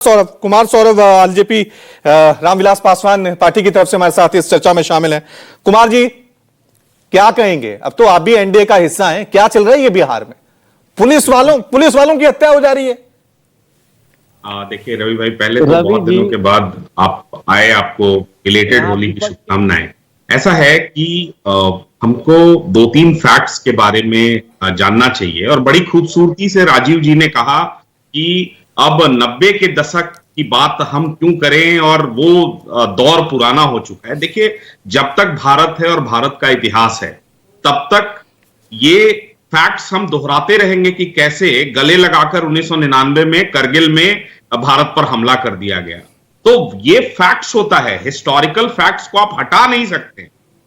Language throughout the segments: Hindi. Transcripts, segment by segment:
सौरभ कुमार सौरभ एलजेपी रामविलास पासवान पार्टी की तरफ से हमारे साथ इस चर्चा में शामिल हैं। कुमार जी, क्या कहेंगे? अब तो आप भी एनडीए का हिस्सा हैं, क्या चल रहा है ये बिहार में? पुलिस वालों की हत्या हो जा रही है। देखिए रवि भाई, पहले तो बहुत दिनों के बाद आप आए, आपको रिलेटेड होली की शुभकामनाएं। ऐसा है कि हमको दो तीन फैक्ट्स के बारे में जानना चाहिए और बड़ी खूबसूरती से राजीव जी ने कहा कि अब 90 के दशक की बात हम क्यों करें और वो दौर पुराना हो चुका है। देखिए, जब तक भारत है और भारत का इतिहास है तब तक ये फैक्ट्स हम दोहराते रहेंगे कि कैसे गले लगाकर 1999 में करगिल में भारत पर हमला कर दिया गया। तो ये फैक्ट्स होता है, हिस्टोरिकल फैक्ट्स को आप हटा नहीं सकते।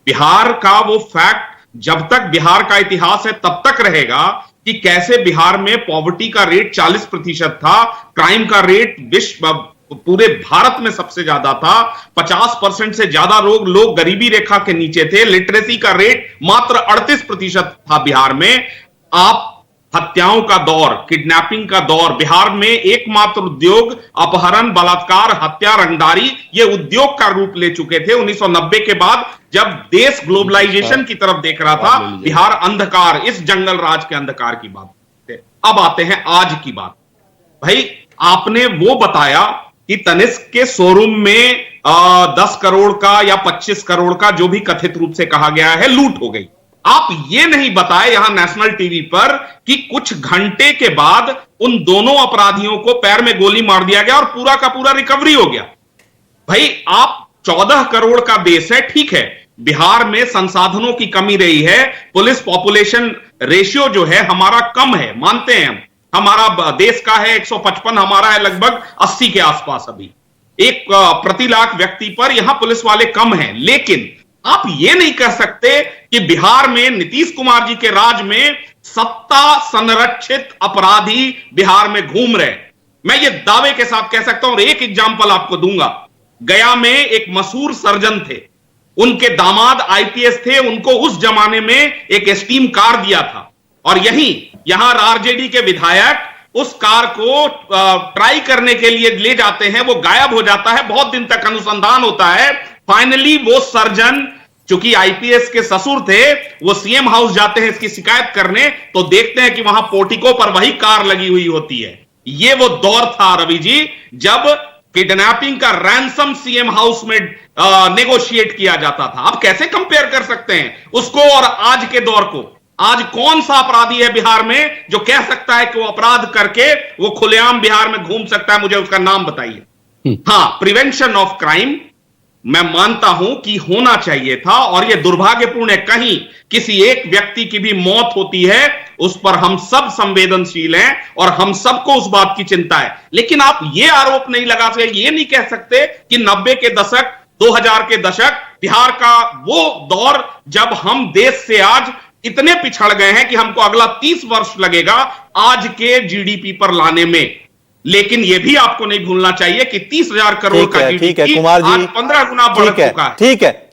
बिहार का वो फैक्ट जब तक बिहार का इतिहास है तब तक रहेगा कि कैसे बिहार में पॉवर्टी का रेट 40% था, क्राइम का रेट विश्व पूरे भारत में सबसे ज्यादा था, 50% से ज्यादा लोग गरीबी रेखा के नीचे थे, लिटरेसी का रेट मात्र 38% था बिहार में। आप हत्याओं का दौर, किडनैपिंग का दौर, बिहार में एकमात्र उद्योग अपहरण, बलात्कार, हत्या, रंगदारी ये उद्योग का रूप ले चुके थे। 1990 के बाद जब देश ग्लोबलाइजेशन की तरफ देख रहा था, बिहार अंधकार, इस जंगल राज के अंधकार की बात थे। अब आते हैं आज की बात। भाई, आपने वो बताया कि तनिष्क के शोरूम में 10 करोड़ का या 25 करोड़ का, जो भी कथित रूप से कहा गया है, लूट हो गई। आप ये नहीं बताए यहां नेशनल टीवी पर कि कुछ घंटे के बाद उन दोनों अपराधियों को पैर में गोली मार दिया गया और पूरा का पूरा रिकवरी हो गया। भाई, आप 14 करोड़ का देश है, ठीक है, बिहार में संसाधनों की कमी रही है, पुलिस पॉपुलेशन रेशियो जो है हमारा कम है, मानते हैं हम। हमारा देश का है 155, हमारा है लगभग 80 के आसपास। अभी एक प्रति लाख व्यक्ति पर यहां पुलिस वाले कम हैं। लेकिन आप यह नहीं कह सकते कि बिहार में नीतीश कुमार जी के राज में सत्ता संरक्षित अपराधी बिहार में घूम रहे। मैं ये दावे के साथ कह सकता हूं और एक एग्जांपल आपको दूंगा। गया में एक मशहूर सर्जन थे, उनके दामाद आईपीएस थे, उनको उस जमाने में एक एस्टीम कार दिया था और यहां आरजेडी के विधायक उस कार को ट्राई करने के लिए ले जाते हैं, वो गायब हो जाता है, बहुत दिन तक अनुसंधान होता है। फाइनली वो सर्जन, चूंकि आईपीएस के ससुर थे, वो सीएम हाउस जाते हैं इसकी शिकायत करने, तो देखते हैं कि वहां पोर्टिको पर वही कार लगी हुई होती है। ये वो दौर था रवि जी, जब किडनैपिंग का रैंसम सीएम हाउस में नेगोशिएट किया जाता था। आप कैसे कंपेयर कर सकते हैं उसको और आज के दौर को? आज कौन सा अपराधी है बिहार में जो कह सकता है कि वो अपराध करके वो खुलेआम बिहार में घूम सकता है? मुझे उसका नाम बताइए। हां, प्रिवेंशन ऑफ क्राइम मैं मानता हूं कि होना चाहिए था और यह दुर्भाग्यपूर्ण है, कहीं किसी एक व्यक्ति की भी मौत होती है उस पर हम सब संवेदनशील हैं और हम सबको उस बात की चिंता है। लेकिन आप यह आरोप नहीं लगा सकते, यह नहीं कह सकते कि 90 के दशक, 2000 के दशक बिहार का वो दौर जब हम देश से आज इतने पिछड़ गए हैं कि हमको अगला 30 वर्ष लगेगा आज के जीडीपी पर लाने में। लेकिन यह भी आपको नहीं भूलना चाहिए कि 30,000 करोड़ का जीडीपी कुमार जी, आज 15 गुना बढ़ चुका है।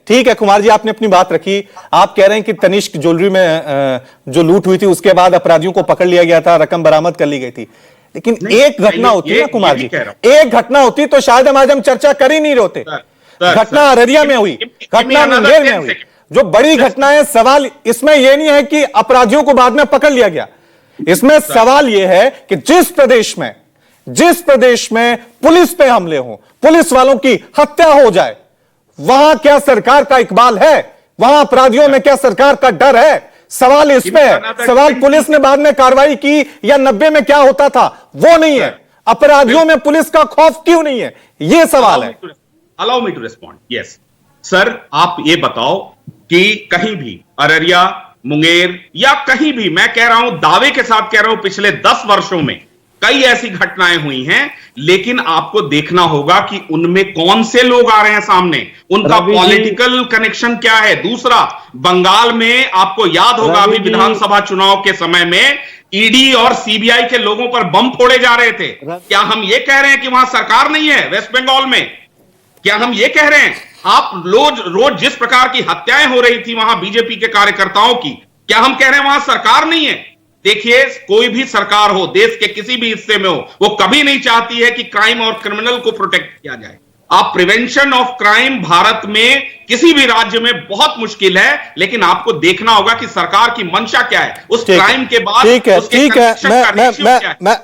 ठीक है कुमार जी, आपने अपनी बात रखी। आप कह रहे हैं कि तनिष्क ज्वेलरी में जो लूट हुई थी उसके बाद अपराधियों को पकड़ लिया गया था, रकम बरामद कर ली गई थी। लेकिन एक घटना होती है ना कुमार जी, एक घटना होती तो शायद आज हम चर्चा कर ही नहीं होते। घटना अररिया में हुई, घटना मुंगेर में हुई, जो बड़ी घटना है। सवाल इसमें यह नहीं है कि अपराधियों को बाद में पकड़ लिया गया, इसमें सवाल यह है कि जिस प्रदेश में पुलिस पे हमले हो, पुलिस वालों की हत्या हो जाए, वहां क्या सरकार का इकबाल है? वहां अपराधियों में क्या सरकार का डर है? सवाल इस पे है। सवाल पुलिस ने बाद में कार्रवाई की या 90 में क्या होता था वो नहीं है, अपराधियों में पुलिस का खौफ क्यों नहीं है, यह सवाल है। Allow me to respond. Yes sir, आप ये बताओ कि कहीं भी अररिया, मुंगेर या कहीं भी, मैं कह रहा हूं, दावे के साथ कह रहा हूं, पिछले 10 वर्षों में कई ऐसी घटनाएं हुई हैं, लेकिन आपको देखना होगा कि उनमें कौन से लोग आ रहे हैं सामने, उनका पॉलिटिकल कनेक्शन क्या है। दूसरा, बंगाल में आपको याद होगा अभी विधानसभा चुनाव के समय में ईडी और सीबीआई के लोगों पर बम फोड़े जा रहे थे। क्या हम ये कह रहे हैं कि वहां सरकार नहीं है? वेस्ट बंगाल में क्या हम ये कह रहे हैं? आप रोज जिस प्रकार की हत्याएं हो रही थी वहां बीजेपी के कार्यकर्ताओं की, क्या हम कह रहे हैं वहां सरकार नहीं है? देखिए, कोई भी सरकार हो, देश के किसी भी हिस्से में हो, वो कभी नहीं चाहती है कि क्राइम और क्रिमिनल को प्रोटेक्ट किया जाए। आप प्रिवेंशन ऑफ क्राइम भारत में किसी भी राज्य में बहुत मुश्किल है, लेकिन आपको देखना होगा कि सरकार की मंशा क्या है, उस क्राइम के बाद ठीक है, उसके ठीक है, conviction का ratio क्या है। मैं